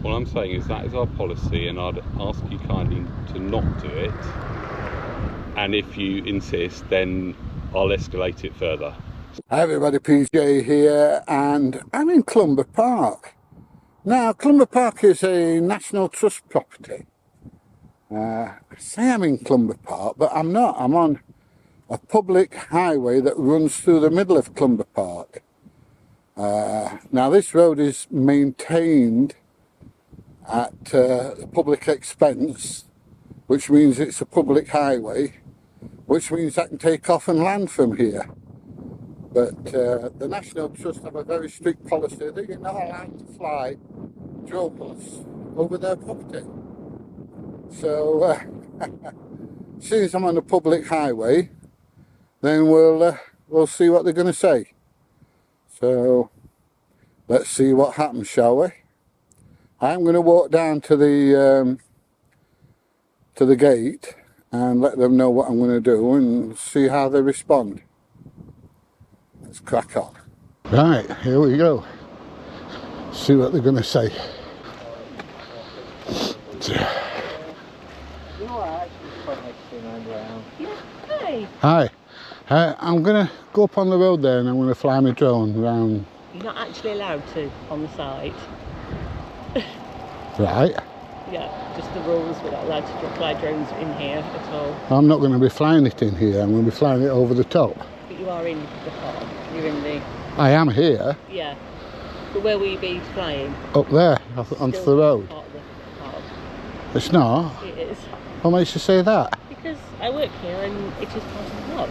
All I'm saying is that is our policy, and I'd ask you kindly to not do it. And if you insist, then I'll escalate it further. Hi everybody, PJ here, and I'm in Clumber Park. Now, Clumber Park is a National Trust property. I say I'm in Clumber Park, but I'm not. I'm on a public highway that runs through the middle of Clumber Park. Now, this road is maintained at public expense, which means it's a public highway, which means I can take off and land from here. But the National Trust have a very strict policy that you're not allowed to fly drones over their property. So, as soon as I'm on a public highway, then we'll see what they're going to say. So, let's see what happens, shall we? I'm going to walk down to the gate and let them know what I'm going to do and see how they respond. Let's crack on. Right, here we go. See what they're going to say. Hi. I'm going to go up on the road there and I'm going to fly my drone around. You're not actually allowed to on the site. Right. Yeah, just the rules. We're not allowed to fly drones in here at all. I'm not going to be flying it in here. I'm going to be flying it over the top. But you are in the park. You're in the... I am here. Yeah. But where will you be flying? Up there, onto the road. Part of the park. It's not? It is. What makes you say that? Because I work here and it is part of the park.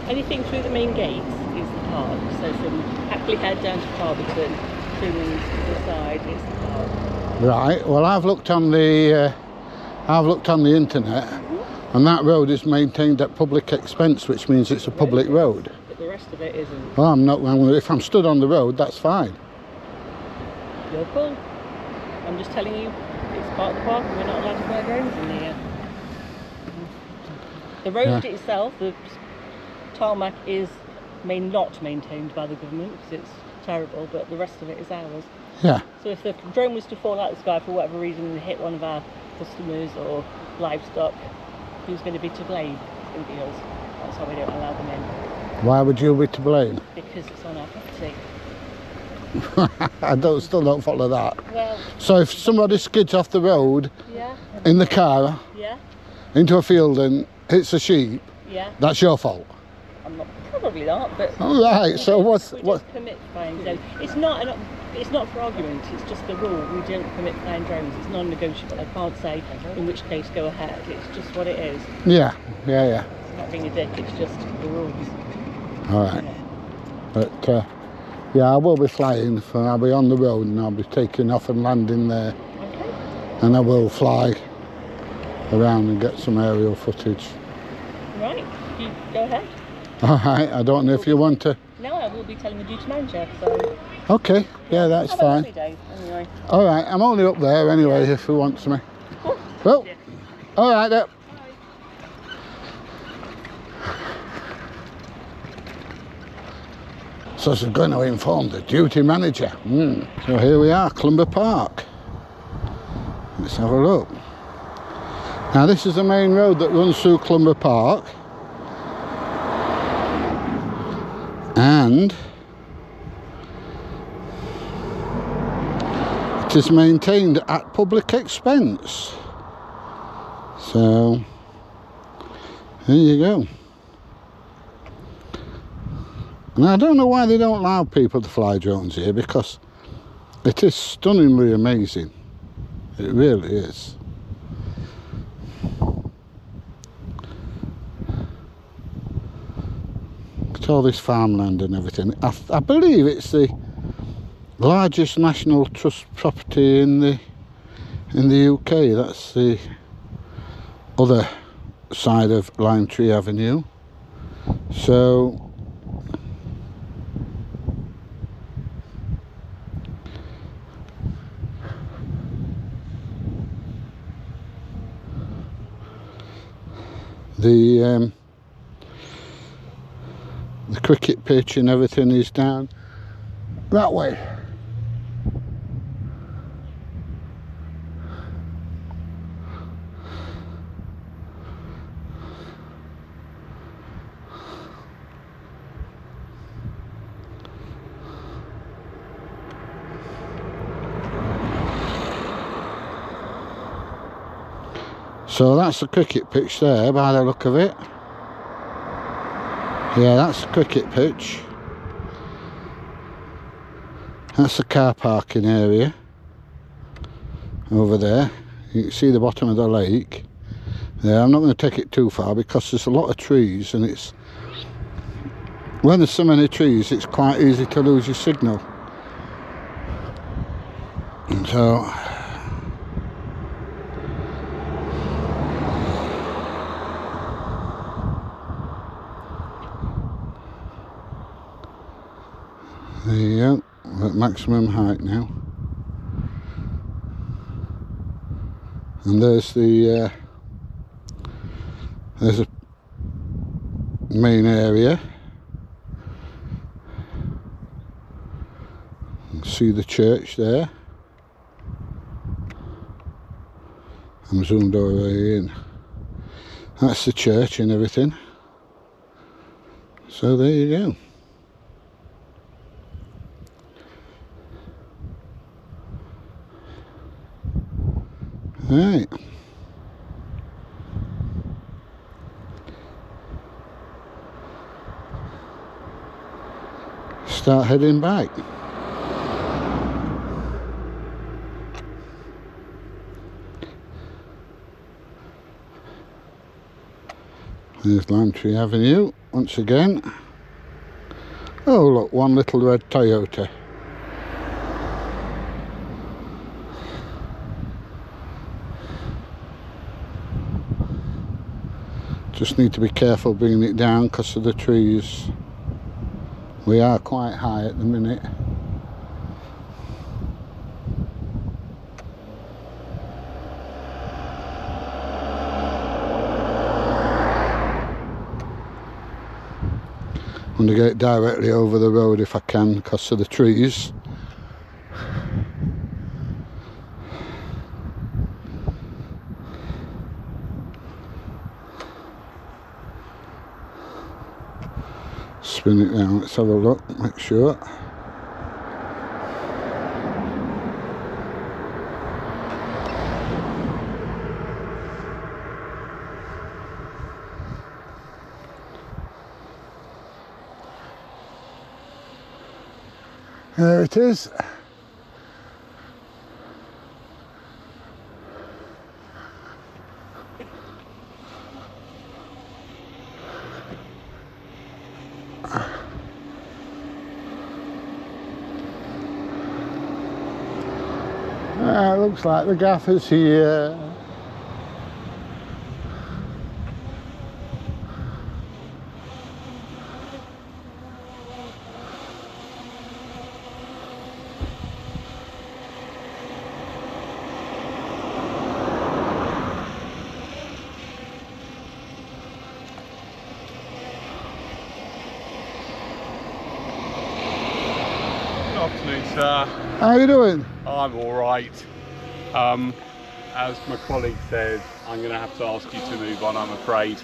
Anything through the main gates is the park. So from Hackley Head down to Carberton, to the side, it's the park. Right. Well, I've looked on the internet, and that road is maintained at public expense, which means it's a public road. But the rest of it isn't. Well, if I'm stood on the road, that's fine. Your call. I'm just telling you, it's part of the park and we're not allowed to fly drones in here. The road itself, the tarmac, may not maintained by the government because it's terrible, but the rest of it is ours. Yeah. So if the drone was to fall out of the sky for whatever reason and hit one of our customers or livestock, who's going to be to blame? It's going to be us. That's why we don't allow them in. Why would you be to blame? Because it's on our property. I still don't follow that. Well, so if somebody skids off the road in the car into a field and hits a sheep, that's your fault. I'm not, probably not, but right. So what? Just permit flying drones. It's not for argument. It's just the rule. We don't permit flying drones. It's non-negotiable. I can't say in which case go ahead. It's just what it is. Yeah. It's not being a dick. It's just the rules. All right. But. Yeah, I will be flying, I'll be on the road and I'll be taking off and landing there. Okay. And I will fly around and get some aerial footage. Right, you go ahead. Alright, I don't know if you want to... No, I will be telling the duty manager, so... Okay, yeah, that's fine. Day, anyway. Alright, I'm only up there anyway if he wants me. Cool. Well, alright then. So she's going to inform the duty manager. So here we are, Clumber Park. Let's have a look. Now this is the main road that runs through Clumber Park. And it is maintained at public expense. So, there you go. And I don't know why they don't allow people to fly drones here, because it is stunningly amazing. It really is. Look at all this farmland and everything. I believe it's the largest National Trust property in the UK. That's the other side of Lime Tree Avenue. So the cricket pitch and everything is down that way. So that's the cricket pitch there by the look of it. Yeah, that's the cricket pitch. That's the car parking area over there. You can see the bottom of the lake there. I'm not going to take it too far because there's a lot of trees, and it's when there's so many trees it's quite easy to lose your signal. So there you go, we're at maximum height now. And there's a main area. You can see the church there. I'm zoomed all the way in. That's the church and everything. So there you go. Right. Start heading back. There's Lime Tree Avenue once again. Oh look, one little red Toyota. Just need to be careful bringing it down because of the trees. We are quite high at the minute. I'm going to get directly over the road if I can because of the trees. Spin it down, let's have a look, make sure. There it is. Looks like the gaffer's here. Good afternoon, sir. How are you doing? I'm all right. As my colleague said, I'm going to have to ask you to move on, I'm afraid.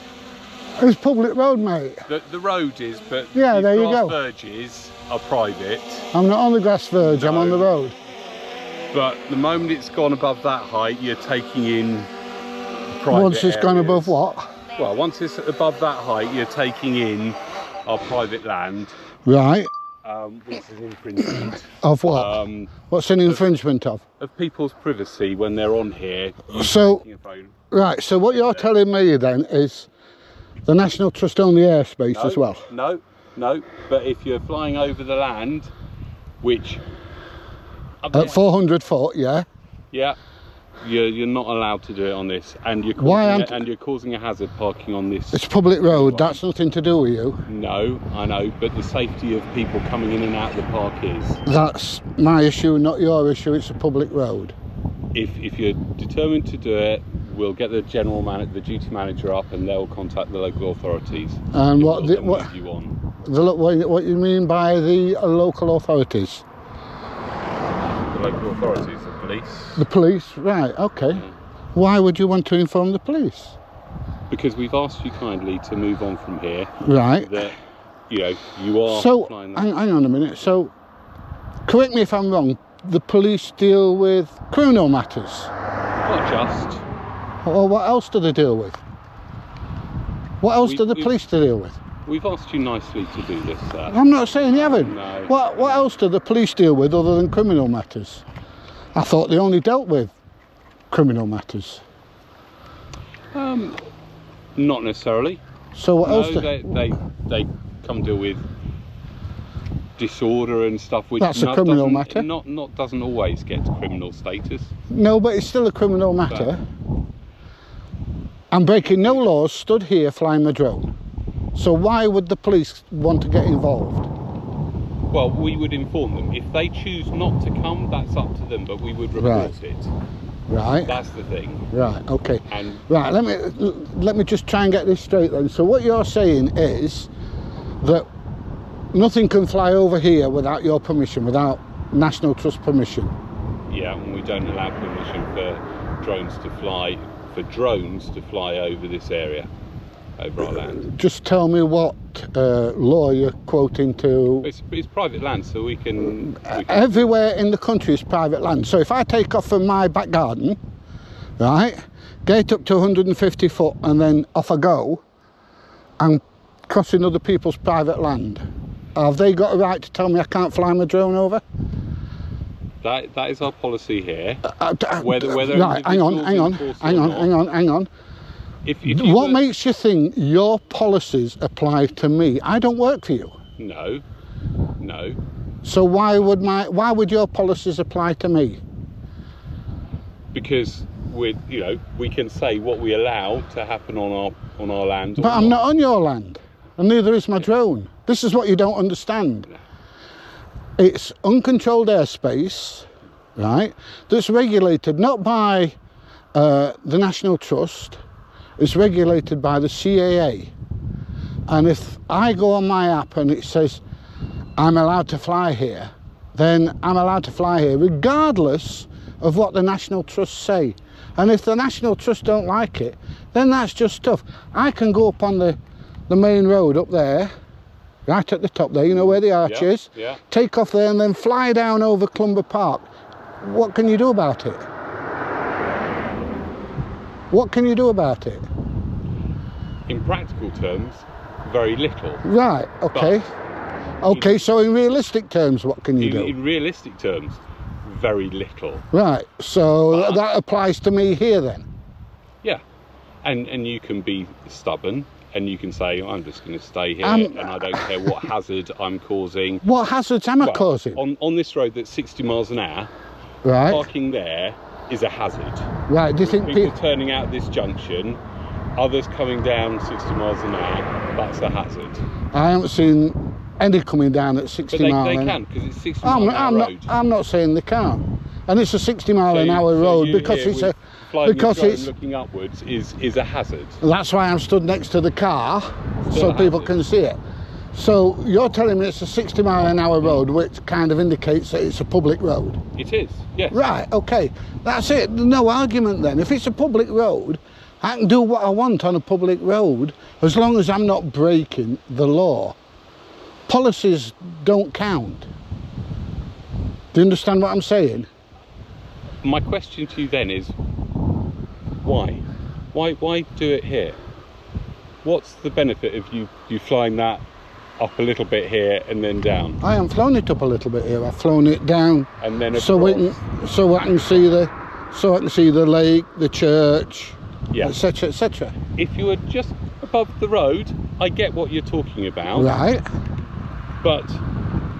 It's public road, mate. The road is, but yeah, there you grass go. verges are private. I'm not on the grass verge, I'm on the road. But the moment it's gone above that height, you're taking in private Once it's gone areas. above what? Well, once it's above that height, you're taking in our private land. Right. Which is an infringement. Of what? What's an infringement of? Of people's privacy when they're on here. So, taking a phone. right, so what you're telling me then is the National Trust own the airspace as well? No, but if you're flying over the land, which... At 400 foot, yeah? Yeah, you're not allowed to do it on this, and you're causing a hazard parking on this. It's public road, that's nothing to do with you. No, I know, but the safety of people coming in and out of the park is. That's my issue, not your issue, it's a public road. If you're determined to do it, we'll get the duty manager up, and they'll contact the local authorities. And what you on. What you mean by the local authorities? The local authorities, the police. The police, right, okay. Yeah. Why would you want to inform the police? Because we've asked you kindly to move on from here. Right. That, you are so, flying hang on a minute, so, correct me if I'm wrong, the police deal with criminal matters? Not just. Or what else do they deal with? What else do the police deal with? We've asked you nicely to do this, sir. I'm not saying you haven't. No. What else do the police deal with other than criminal matters? I thought they only dealt with criminal matters. Not necessarily. So what else? They come deal with disorder and stuff, which That's a criminal matter. Not doesn't always get criminal status. No, but it's still a criminal matter. I'm breaking no laws, stood here flying my drone. So why would the police want to get involved? Well, we would inform them. If they choose not to come, that's up to them, but we would report it. Right. That's the thing. Right, okay. And right, let me just try and get this straight then. So what you're saying is that nothing can fly over here without your permission, without National Trust permission. Yeah, and we don't allow permission for drones to fly over this area, over our land. Just tell me what law you're quoting to. It's private land, so we can Everywhere in the country is private land. So if I take off from my back garden, right, get up to 150 foot and then off I go, I'm crossing other people's private land. Have they got a right to tell me I can't fly my drone over? That is our policy here. Whether right, hang on. What makes you think your policies apply to me? I don't work for you. No. So why would your policies apply to me? Because we can say what we allow to happen on our land. But I'm not on your land, and neither is my drone. This is what you don't understand. It's uncontrolled airspace, right? That's regulated not by the National Trust. It's regulated by the CAA. And if I go on my app and it says I'm allowed to fly here, then I'm allowed to fly here regardless of what the National Trust say. And if the National Trust don't like it, then that's just tough. I can go up on the main road up there, right at the top there, you know where the arch is? Yeah. Take off there and then fly down over Clumber Park. What can you do about it? What can you do about it? In practical terms, very little. Right, okay. Okay, so in realistic terms, what can you do? In realistic terms, very little. Right, so that applies to me here then? Yeah, and you can be stubborn and you can say, I'm just going to stay here and I don't care what hazard I'm causing. What hazards am I causing? On this road that's 60 miles an hour, right, parking there is a hazard. Right, do you think people turning out this junction, others coming down 60 miles an hour, that's a hazard. I haven't seen any coming down at 60 miles an hour. But they can, because it's 60 mile an hour road. I'm not saying they can't. And it's a 60 mile an hour road because it's a... Because it's looking upwards is a hazard. That's why I'm stood next to the car, so people can see it. So you're telling me it's a 60 mile an hour road, which kind of indicates that it's a public road? It is, yes. Right, okay. That's it. No argument then. If it's a public road, I can do what I want on a public road as long as I'm not breaking the law. Policies don't count. Do you understand what I'm saying? My question to you then is, why? Why do it here? What's the benefit of you flying that up a little bit here and then down? I haven't flown it up a little bit here. I've flown it down and then so I can see the lake, the church, etc., etc. If you were just above the road, I get what you're talking about. Right. But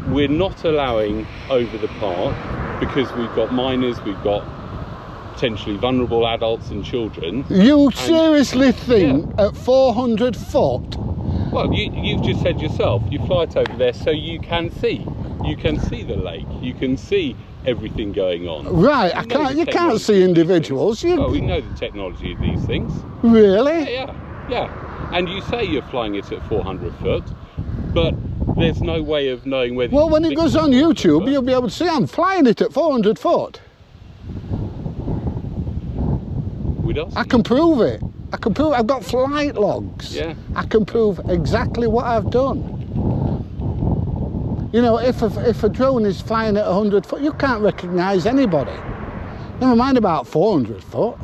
we're not allowing over the park because we've got minors, we've got potentially vulnerable adults and children. You seriously think at 400 foot? Well, you've just said yourself, you fly it over there so you can see. You can see the lake, you can see everything going on. Right, you can't see individuals. Well, we know the technology of these things. Really? Yeah. And you say you're flying it at 400 foot, but there's no way of knowing whether... Well, when it goes on YouTube, you'll be able to see I'm flying it at 400 foot. I can prove it. I've got flight logs. Yeah. I can prove exactly what I've done. You know, if a drone is flying at 100 foot, you can't recognise anybody. Never mind about 400 foot.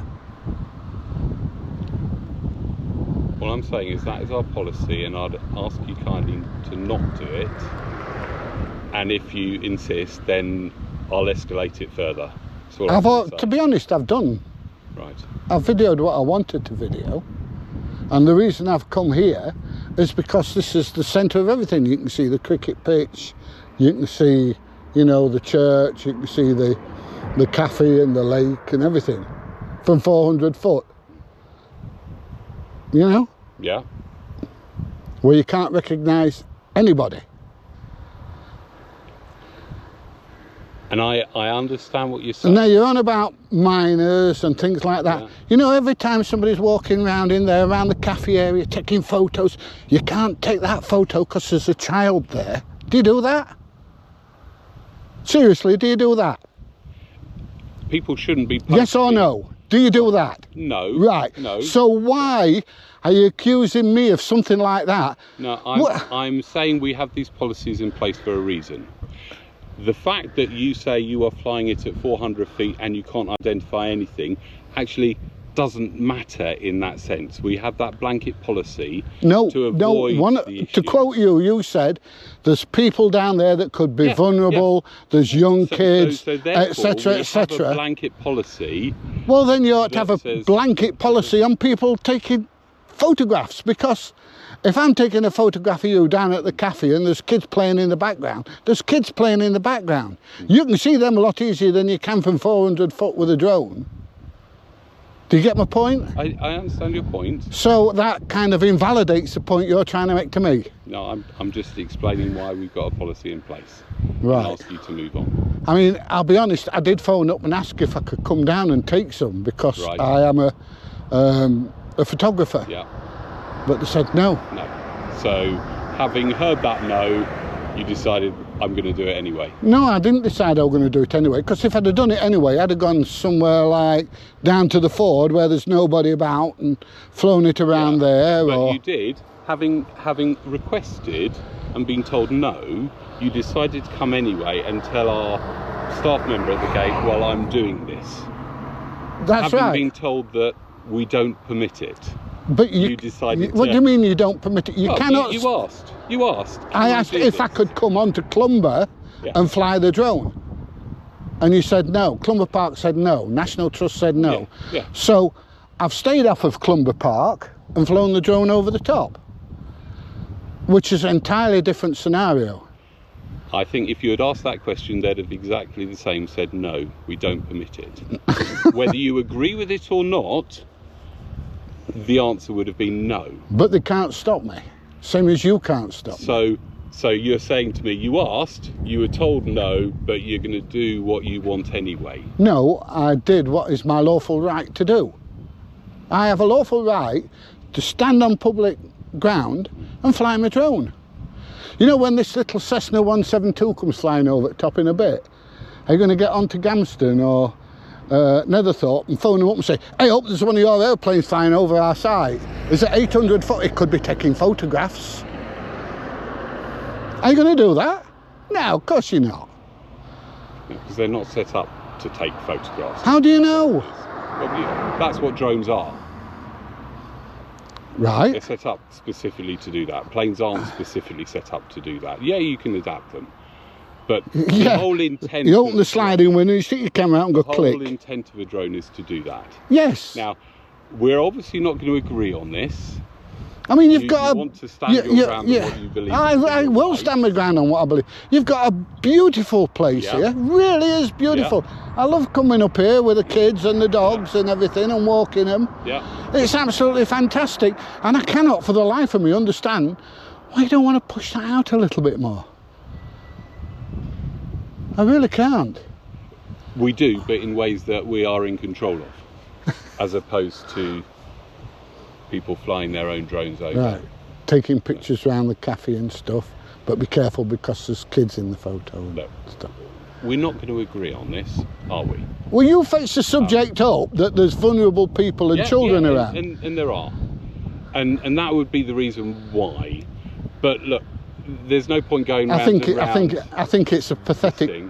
All I'm saying is that is our policy, and I'd ask you kindly to not do it. And if you insist, then I'll escalate it further. To be honest, I've done. Right. I've videoed what I wanted to video. And the reason I've come here is because this is the centre of everything. You can see the cricket pitch, you can see, you know, the church, you can see the cafe and the lake and everything from 400 foot. You know? Yeah. Where you can't recognise anybody. And I understand what you're saying. Now you're on about minors and things like that. Yeah. You know, every time somebody's walking around in there, around the cafe area, taking photos, you can't take that photo because there's a child there. Do you do that? Seriously, do you do that? People shouldn't be posting. Yes or no? Do you do that? No. Right. No. So why are you accusing me of something like that? No, I'm saying we have these policies in place for a reason. The fact that you say you are flying it at 400 feet and you can't identify anything actually doesn't matter in that sense. We have that blanket policy to avoid the issue. To quote you, you said there's people down there that could be vulnerable, there's young kids, etc., etc. Blanket policy. Well, then you ought to have a blanket policy on people taking photographs, because if I'm taking a photograph of you down at the cafe and there's kids playing in the background, there's kids playing in the background. You can see them a lot easier than you can from 400 foot with a drone. Do you get my point? I understand your point. So that kind of invalidates the point you're trying to make to me. No, I'm just explaining why we've got a policy in place. Right. And ask you to move on. I mean, I'll be honest, I did phone up and ask if I could come down and take some, because I am a photographer. Yeah. But they said no. No. So, having heard that no, you decided, I'm going to do it anyway. No, I didn't decide I was going to do it anyway, because if I'd have done it anyway, I'd have gone somewhere like down to the Ford where there's nobody about and flown it around there. But you did, having requested and been told no, you decided to come anyway and tell our staff member at the gate, well, I'm doing this. That's right. Having been told that we don't permit it. But you decided what do you mean you don't permit it? You cannot. You asked. You asked. I asked if I could come on to Clumber and fly the drone. And you said no. Clumber Park said no. National Trust said no. Yeah. So I've stayed off of Clumber Park and flown the drone over the top, which is an entirely different scenario. I think if you had asked that question, they'd have exactly the same said no, we don't permit it. Whether you agree with it or not, the answer would have been no. But they can't stop me, same as you can't stop me. So you're saying to me, you asked, you were told no, but you're going to do what you want anyway. No, I did what is my lawful right to do. I have a lawful right to stand on public ground and fly my drone. You know, when this little Cessna 172 comes flying over the top in a bit, are you going to get onto Gamston or Netherthorpe and phone them up and say, hey, up, there's one of your airplanes flying over our side. Is it 800 foot? It could be taking photographs. Are you going to do that? No, of course you're not. Because they're not set up to take photographs. How do you know? Well, that's what drones are. Right. They're set up specifically to do that. Planes aren't specifically set up to do that. Yeah, you can adapt them. But the whole intent... You open the sliding window, you stick your camera out and go click. The whole intent of a drone is to do that. Yes. Now, we're obviously not going to agree on this. I mean, you've got you want to stand your ground on what you believe. I will stand my ground on what I believe. You've got a beautiful place here. Really is beautiful. Yeah. I love coming up here with the kids and the dogs and everything and walking them. Yeah. It's absolutely fantastic. And I cannot for the life of me understand why you don't want to push that out a little bit more. I really can't. We do, but in ways that we are in control of, as opposed to people flying their own drones over. Right, taking pictures around the cafe and stuff, but be careful because there's kids in the photo and stuff. We're not going to agree on this, are we? Well, you fetch the subject up that there's vulnerable people and children around. And there are. And that would be the reason why. But look, there's no point going round and round. I think it's a pathetic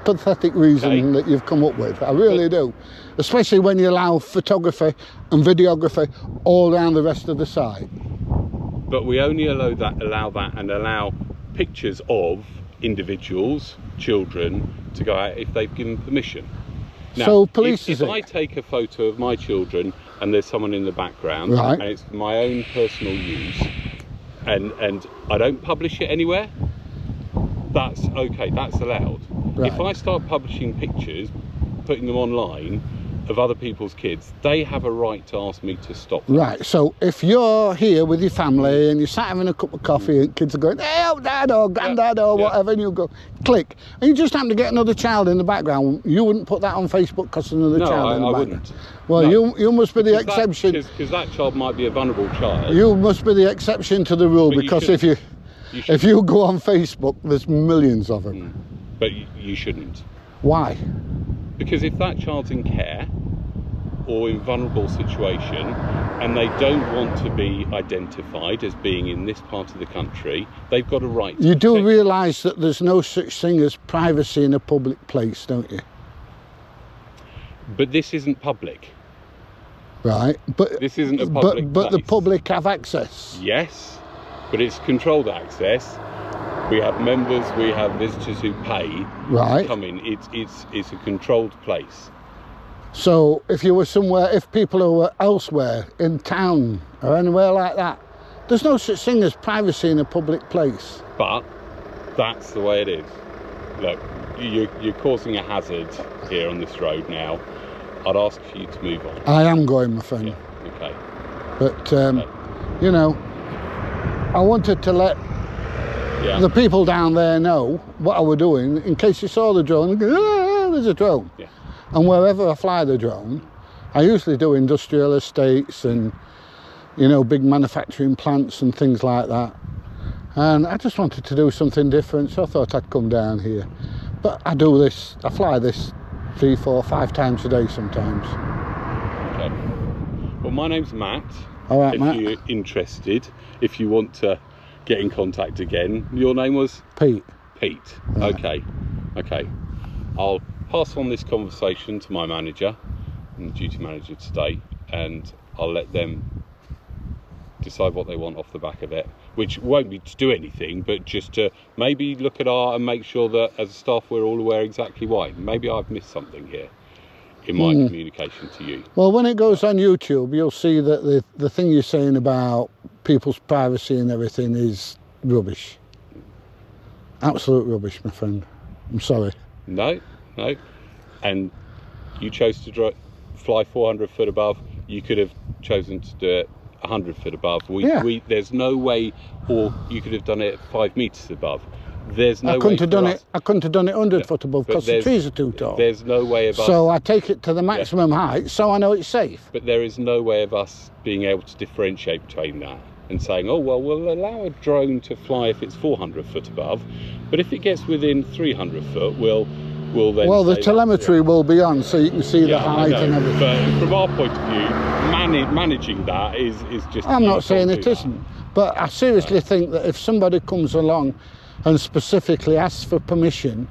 pathetic reason that you've come up with. I really do. Especially when you allow photography and videography all around the rest of the site. But we only allow that and allow pictures of individuals, children, to go out if they've given permission. Now, so police if I take a photo of my children and there's someone in the background, and it's for my own personal use, and I don't publish it anywhere, that's okay, that's allowed. If I start publishing pictures, putting them online of other people's kids, they have a right to ask me to stop them. Right, so if you're here with your family and you're sat having a cup of coffee and kids are going, hey, oh, dad or granddad or whatever, and you go, click, and you just happen to get another child in the background, you wouldn't put that on Facebook because another child in the background? Wouldn't. Well, no. you must be the exception. Because that child might be a vulnerable child. You must be the exception to the rule, because if you go on Facebook, there's millions of them. But you shouldn't. Why? Because if that child's in care or in vulnerable situation and they don't want to be identified as being in this part of the country, they've got a right to. You do realise that there's no such thing as privacy in a public place, don't you? But this isn't public. Right, but this isn't a public but the place. public have access. Yes, but it's controlled access. We have members, we have visitors who pay to come in. It's a controlled place. So if you were somewhere, if people who were elsewhere in town or anywhere like that, there's no such thing as privacy in a public place. But that's the way it is. Look, you're causing a hazard here on this road now. I'd ask for you to move on. I am going, my friend. Yeah, okay. But, you know, I wanted to let the people down there know what I were doing in case you saw the drone and go, ah, there's a drone. Yeah. And wherever I fly the drone, I usually do industrial estates and, you know, big manufacturing plants and things like that. And I just wanted to do something different, so I thought I'd come down here. But I do this, I fly this 3, 4, 5 times a day sometimes. Okay. Well, my name's Matt. All right, Matt. If you're interested, if you want to get in contact again. Your name was? Pete. Pete. Right. Okay. I'll pass on this conversation to my manager and duty manager today, and I'll let them decide what they want off the back of it, which won't be to do anything, but just to maybe look at and make sure that as a staff we're all aware exactly why. Maybe I've missed something here in my communication to you. Well, when it goes on YouTube, you'll see that the thing you're saying about people's privacy and everything is rubbish. Absolute rubbish, my friend. I'm sorry. No. And you chose to fly 400 foot above. You could have chosen to do it 100 foot above. There's no way, or you could have done it 5 meters above. There's no way. I couldn't have done it 100 foot above because the trees are too tall. There's no way of us. So I take it to the maximum height, so I know it's safe. But there is no way of us being able to differentiate between that and saying, oh well, we'll allow a drone to fly if it's 400 foot above, but if it gets within 300 foot, we'll then. Well, the telemetry will be on, so you can see the height and everything. But from our point of view, managing that is just. I'm not saying it isn't, but I seriously think that if somebody comes along and specifically asks for permission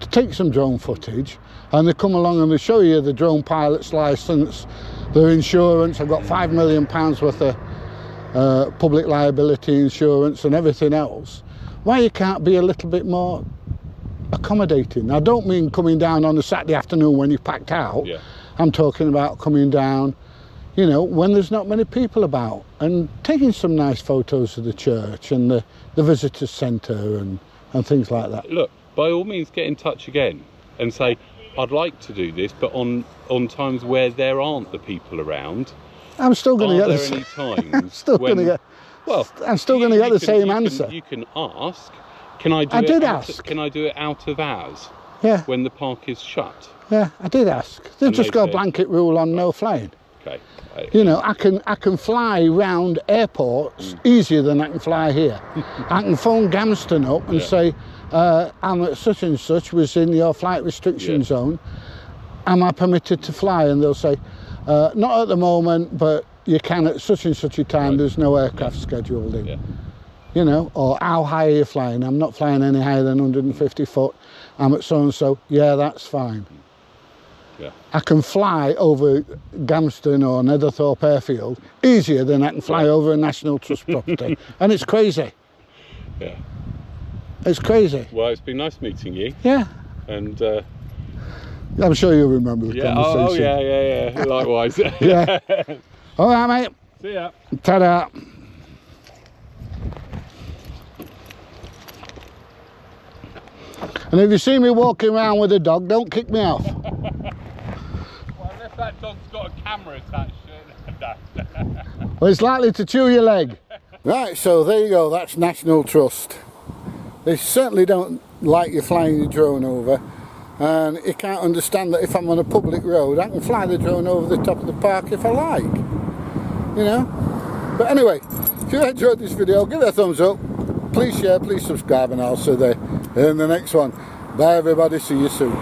to take some drone footage, and they come along and they show you the drone pilot's license, their insurance, I've got £5 million worth of public liability insurance and everything else, why you can't be a little bit more accommodating? I don't mean coming down on a Saturday afternoon when you're packed out. I'm talking about coming down, you know, when there's not many people about, and taking some nice photos of the church and the visitors centre and things like that. Look, by all means get in touch again and say, I'd like to do this, but on times where there aren't the people around. I'm still going to get the same times. I'm still going to get. Well, I'm still going to get the same answer. You can ask. Can I do it? I did ask. Can I do it out of hours? Yeah. When the park is shut. Yeah, I did ask. They've just got a blanket rule on no flying. Okay. You know, I can fly round airports easier than I can fly here. I can phone Gamston up and say, I'm at such and such, was in your flight restriction zone. Am I permitted to fly? And they'll say, not at the moment, but you can at such and such a time. There's no aircraft scheduled in. You know, or how high are you flying? I'm not flying any higher than 150 foot. I'm at so-and-so, yeah, that's fine. Yeah. I can fly over Gamston or Netherthorpe Airfield easier than I can fly over a National Trust property. And it's crazy. Yeah. It's crazy. Well, it's been nice meeting you. Yeah. And I'm sure you'll remember the yeah, conversation. yeah. Likewise. Yeah. All right, mate. See ya. Ta-da. And if you see me walking around with a dog, don't kick me off. Well, unless that dog's got a camera attached to it. Well, it's likely to chew your leg. Right, so there you go, that's National Trust. They certainly don't like you flying your drone over, and you can't understand that if I'm on a public road, I can fly the drone over the top of the park if I like, you know. But anyway, if you enjoyed this video, give it a thumbs up, please share, please subscribe, and I'll see you there in the next one. Bye everybody, see you soon.